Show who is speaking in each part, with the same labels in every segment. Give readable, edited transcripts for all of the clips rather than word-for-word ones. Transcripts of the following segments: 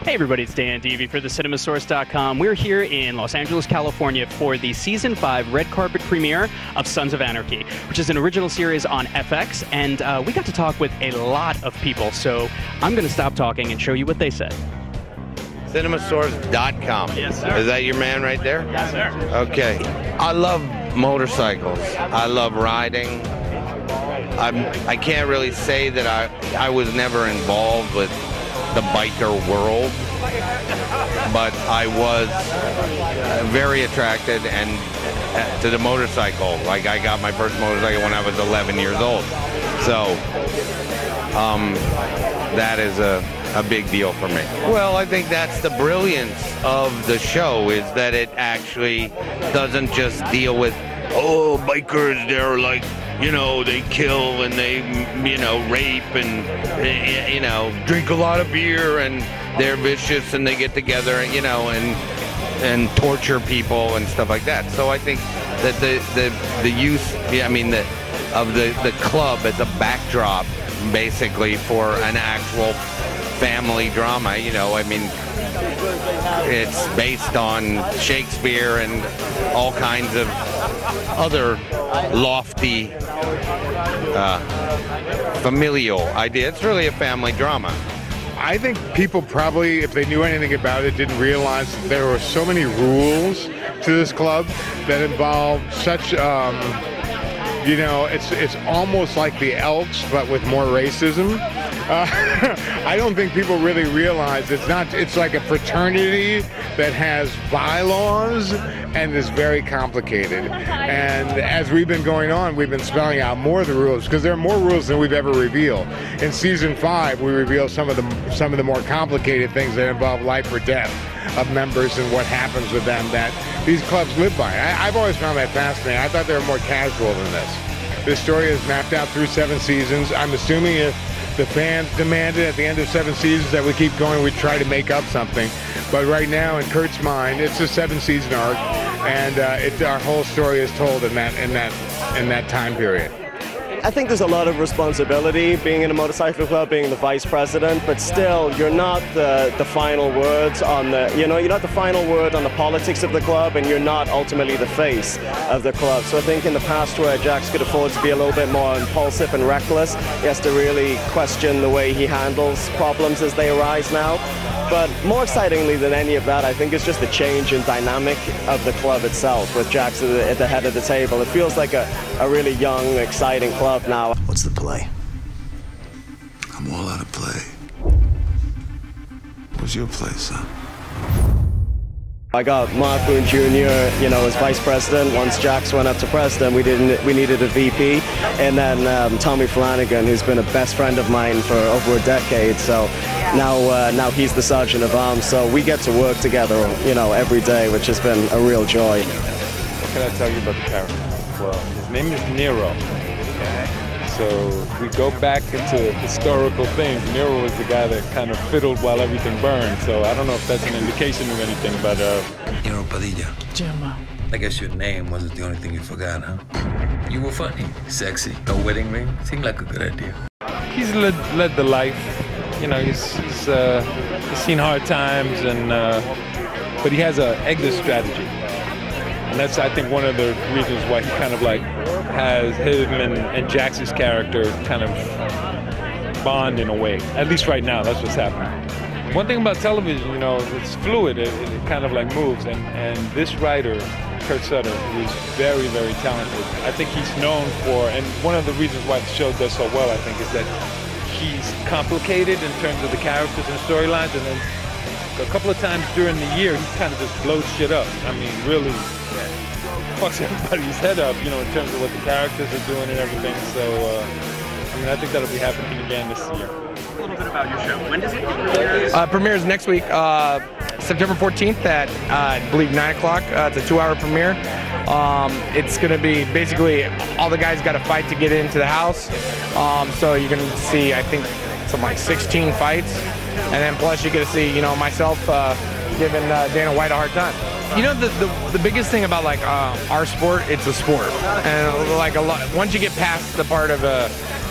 Speaker 1: Hey everybody, it's Dan Devey for thecinemasource.com. We're here in Los Angeles, California for the Season 5 red carpet premiere of Sons of Anarchy, which is an original series on FX, and we got to talk with a lot of people, so I'm going to stop talking and show you what they said.
Speaker 2: Cinemasource.com.
Speaker 1: Yes, sir.
Speaker 2: Is that your man right there?
Speaker 1: Yes, sir.
Speaker 2: Okay. I love motorcycles. I love riding. I can't really say that I was never involved with the biker world, but I was very attracted to the motorcycle. Like, I got my first motorcycle when I was 11 years old. So that is a big deal for me. Well, I think that's the brilliance of the show, is that it actually doesn't just deal with, oh, bikers, they're like, you know, they kill and they, you know, rape and, you know, drink a lot of beer and they're vicious and they get together and, you know, and torture people and stuff like that. So I think that the use, I mean, of the club as a backdrop, basically, for an actual family drama, you know, I mean, it's based on Shakespeare and all kinds of other lofty familial idea. It's really a family drama.
Speaker 3: I think people probably, if they knew anything about it, didn't realize that there were so many rules to this club that involved such, you know, it's almost like the Elks, but with more racism. I don't think people really realize it's like a fraternity that has bylaws and is very complicated. And as we've been going on, we've been spelling out more of the rules, because there are more rules than we've ever revealed. In season 5, we reveal some of the more complicated things that involve life or death of members and what happens with them that these clubs live by. I've always found that fascinating. I thought they were more casual than this. This story is mapped out through 7 seasons. I'm assuming if the fans demanded at the end of 7 seasons that we keep going, we'd try to make up something. But right now, in Kurt's mind, it's a 7-season arc, and our whole story is told in that time period.
Speaker 4: I think there's a lot of responsibility being in a motorcycle club, being the vice president, but still, you're not the final words on you're not the final word on the politics of the club, and you're not ultimately the face of the club. So I think in the past, where Jax could afford to be a little bit more impulsive and reckless, he has to really question the way he handles problems as they arise now. But more excitingly than any of that, I think it's just the change in dynamic of the club itself, with Jax at the head of the table. It feels like a really young, exciting club now.
Speaker 5: What's the play? I'm all out of play. What's your play, son?
Speaker 4: I got Mark Boone Jr., you know, as vice president. Once Jax went up to president, we needed a VP. And then Tommy Flanagan, who's been a best friend of mine for over a decade. So now he's the sergeant of arms. So we get to work together, you know, every day, which has been a real joy.
Speaker 6: What can I tell you about the character? Well, his name is Nero. So we go back into historical things. Nero was the guy that kind of fiddled while everything burned. So I don't know if that's an indication of anything, but
Speaker 5: Nero Padilla.
Speaker 7: Gemma.
Speaker 5: I guess your name wasn't the only thing you forgot, huh? You were funny, sexy, no wedding ring. Seemed like a good idea.
Speaker 6: he's led the life. You know, he's seen hard times, and but he has an exit strategy. And that's, I think, one of the reasons why he kind of like has him and Jax's character kind of bond in a way. At least right now, that's what's happening. One thing about television, you know, it's fluid. It kind of like moves. And this writer, Sutter, is very, very talented. I think he's known for, and one of the reasons why the show does so well, I think, is that he's complicated in terms of the characters and storylines. And then a couple of times during the year, he kind of just blows shit up. I mean, really fucks everybody's head up, you know, in terms of what the characters are doing and everything. So, I mean, I think that'll be happening again this year.
Speaker 1: A little bit about your show. When does it premiere?
Speaker 8: Premieres next week, September 14th at, I believe, 9 o'clock. It's a 2-hour premiere. It's going to be basically all the guys got to fight to get into the house. So you're going to see, I think, something like 16 fights. And then plus you're going to see, you know, myself giving Dana White a hard time. You know, the biggest thing about like our sport, it's a sport. And like once you get past the part of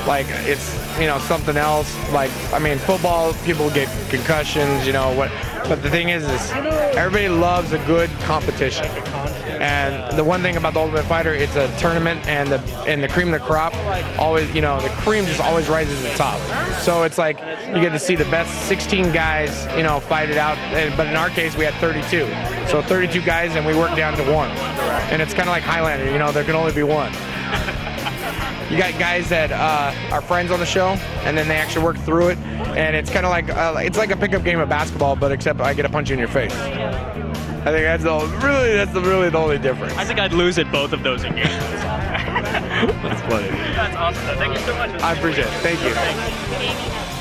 Speaker 8: Like, it's, you know, something else. Like, I mean, football, people get concussions, you know, what. But the thing is everybody loves a good competition. And the one thing about the Ultimate Fighter, it's a tournament, and the cream of the crop always, you know, the cream just always rises to the top. So it's like you get to see the best 16 guys, you know, fight it out. But in our case, we had 32. So 32 guys, and we worked down to 1. And it's kind of like Highlander, you know, there can only be 1. You got guys that are friends on the show, and then they actually work through it, and it's kind of like it's like a pickup game of basketball, but except I get a punch in your face. I think that's really the only difference.
Speaker 1: I think I'd lose at both of those engagements. That's funny. That's awesome. Thank you so much.
Speaker 8: I appreciate it. Thank you.
Speaker 1: Thanks.